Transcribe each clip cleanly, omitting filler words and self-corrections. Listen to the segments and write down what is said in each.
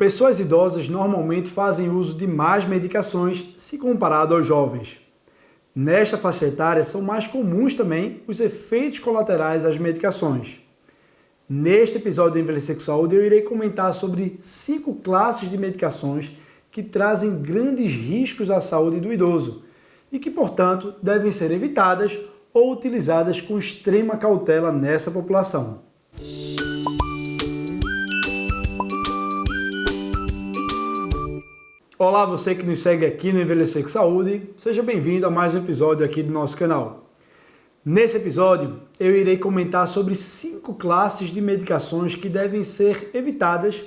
Pessoas idosas normalmente fazem uso de mais medicações se comparado aos jovens. Nesta faixa etária são mais comuns também os efeitos colaterais das medicações. Neste episódio do Envelhecer com Saúde eu irei comentar sobre 5 classes de medicações que trazem grandes riscos à saúde do idoso e que, portanto, devem ser evitadas ou utilizadas com extrema cautela nessa população. Olá, você que nos segue aqui no Envelhecer com Saúde, seja bem-vindo a mais um episódio aqui do nosso canal. Nesse episódio, eu irei comentar sobre 5 classes de medicações que devem ser evitadas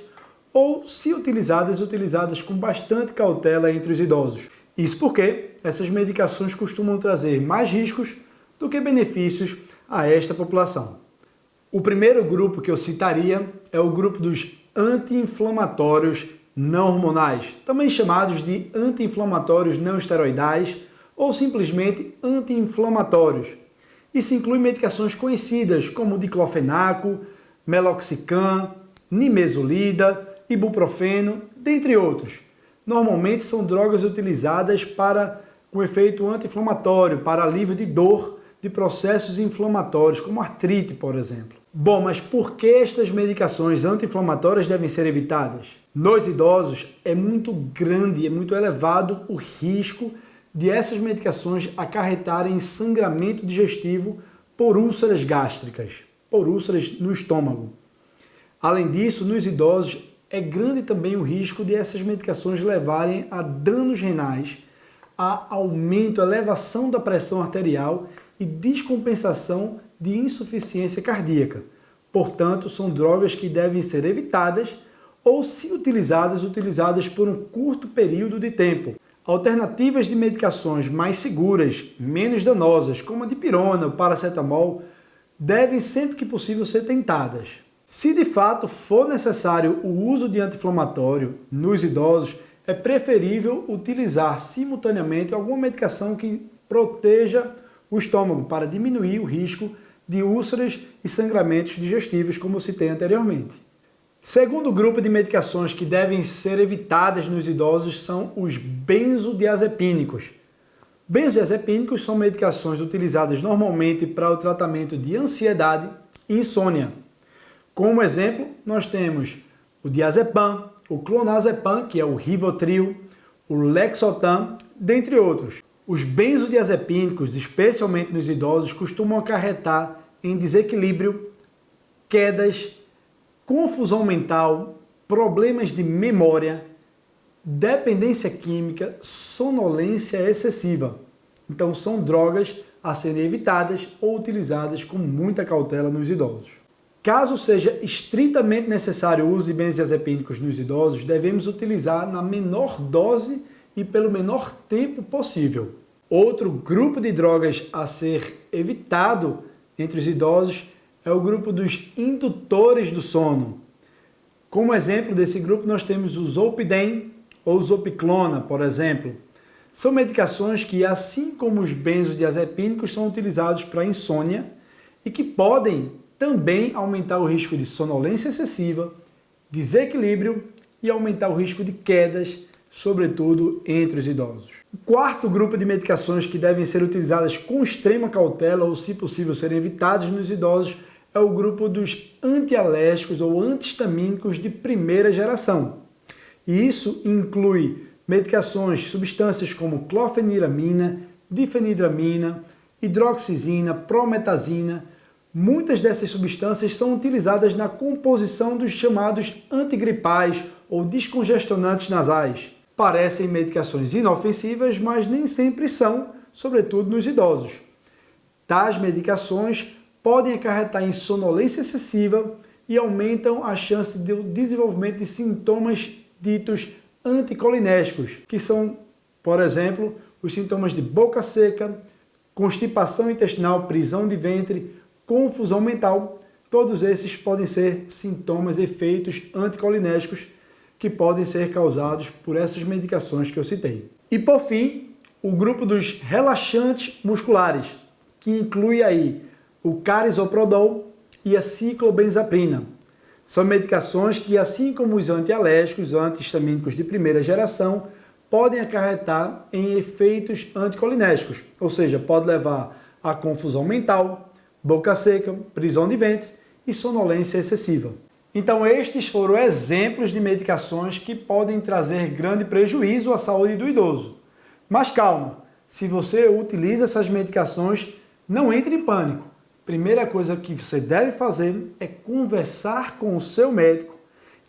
ou, se utilizadas com bastante cautela entre os idosos. Isso porque essas medicações costumam trazer mais riscos do que benefícios a esta população. O primeiro grupo que eu citaria é o grupo dos anti-inflamatórios não hormonais, também chamados de anti-inflamatórios não esteroidais ou simplesmente anti-inflamatórios. Isso inclui medicações conhecidas como diclofenaco, meloxicam, nimesulida, ibuprofeno, dentre outros. Normalmente são drogas utilizadas para um efeito anti-inflamatório, para alívio de dor de processos inflamatórios, como artrite, por exemplo. Bom, mas por que estas medicações anti-inflamatórias devem ser evitadas? Nos idosos é muito grande, é muito elevado o risco de essas medicações acarretarem sangramento digestivo por úlceras gástricas, por úlceras no estômago. Além disso, nos idosos é grande também o risco de essas medicações levarem a danos renais, a aumento, elevação da pressão arterial e descompensação de insuficiência cardíaca. Portanto, são drogas que devem ser evitadas ou, se utilizadas por um curto período de tempo. Alternativas de medicações mais seguras, menos danosas, como a dipirona, o paracetamol, devem sempre que possível ser tentadas. Se de fato for necessário o uso de anti-inflamatório nos idosos, é preferível utilizar simultaneamente alguma medicação que proteja o estômago para diminuir o risco de úlceras e sangramentos digestivos, como eu citei anteriormente. Segundo grupo de medicações que devem ser evitadas nos idosos são os benzodiazepínicos. Benzodiazepínicos são medicações utilizadas normalmente para o tratamento de ansiedade e insônia. Como exemplo, nós temos o diazepam, o clonazepam, que é o Rivotril, o Lexotan, dentre outros. Os benzodiazepínicos, especialmente nos idosos, costumam acarretar em desequilíbrio, quedas, confusão mental, problemas de memória, dependência química, sonolência excessiva. Então, são drogas a serem evitadas ou utilizadas com muita cautela nos idosos. Caso seja estritamente necessário o uso de benzodiazepínicos nos idosos, devemos utilizar na menor dose e pelo menor tempo possível. Outro grupo de drogas a ser evitado entre os idosos é o grupo dos indutores do sono. Como exemplo desse grupo, nós temos o Zolpidem ou Zopiclona, por exemplo. São medicações que, assim como os benzodiazepínicos, são utilizados para insônia e que podem também aumentar o risco de sonolência excessiva, desequilíbrio e aumentar o risco de quedas, sobretudo entre os idosos. O quarto grupo de medicações que devem ser utilizadas com extrema cautela ou, se possível, serem evitadas nos idosos é o grupo dos antialérgicos ou antihistamínicos de primeira geração. E isso inclui medicações, substâncias como clofeniramina, difenidramina, hidroxizina, prometazina. Muitas dessas substâncias são utilizadas na composição dos chamados antigripais ou descongestionantes nasais. Parecem medicações inofensivas, mas nem sempre são, sobretudo nos idosos. Tais medicações podem acarretar em sonolência excessiva e aumentam a chance de desenvolvimento de sintomas ditos anticolinérgicos, que são, por exemplo, os sintomas de boca seca, constipação intestinal, prisão de ventre, confusão mental. Todos esses podem ser sintomas, efeitos anticolinérgicos que podem ser causados por essas medicações que eu citei. E por fim, o grupo dos relaxantes musculares, que inclui aí o carisoprodol e a ciclobenzaprina. São medicações que, assim como os antialérgicos, antihistamínicos de primeira geração, podem acarretar em efeitos anticolinérgicos, ou seja, pode levar a confusão mental, boca seca, prisão de ventre e sonolência excessiva. Então estes foram exemplos de medicações que podem trazer grande prejuízo à saúde do idoso. Mas calma, se você utiliza essas medicações, não entre em pânico. Primeira coisa que você deve fazer é conversar com o seu médico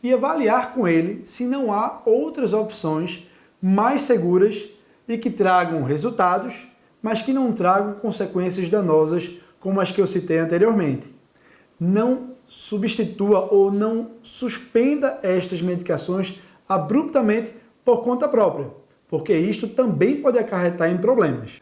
e avaliar com ele se não há outras opções mais seguras e que tragam resultados, mas que não tragam consequências danosas como as que eu citei anteriormente. Não substitua ou não suspenda estas medicações abruptamente por conta própria, porque isto também pode acarretar em problemas.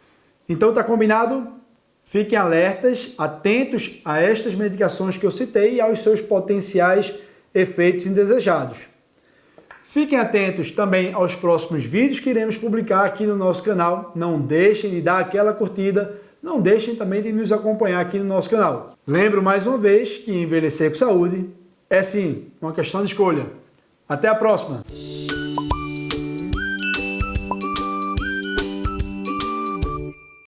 Então tá combinado? Fiquem alertas, atentos a estas medicações que eu citei e aos seus potenciais efeitos indesejados. Fiquem atentos também aos próximos vídeos que iremos publicar aqui no nosso canal. Não deixem de dar aquela curtida, não deixem também de nos acompanhar aqui no nosso canal. Lembro mais uma vez que envelhecer com saúde é sim uma questão de escolha. Até a próxima!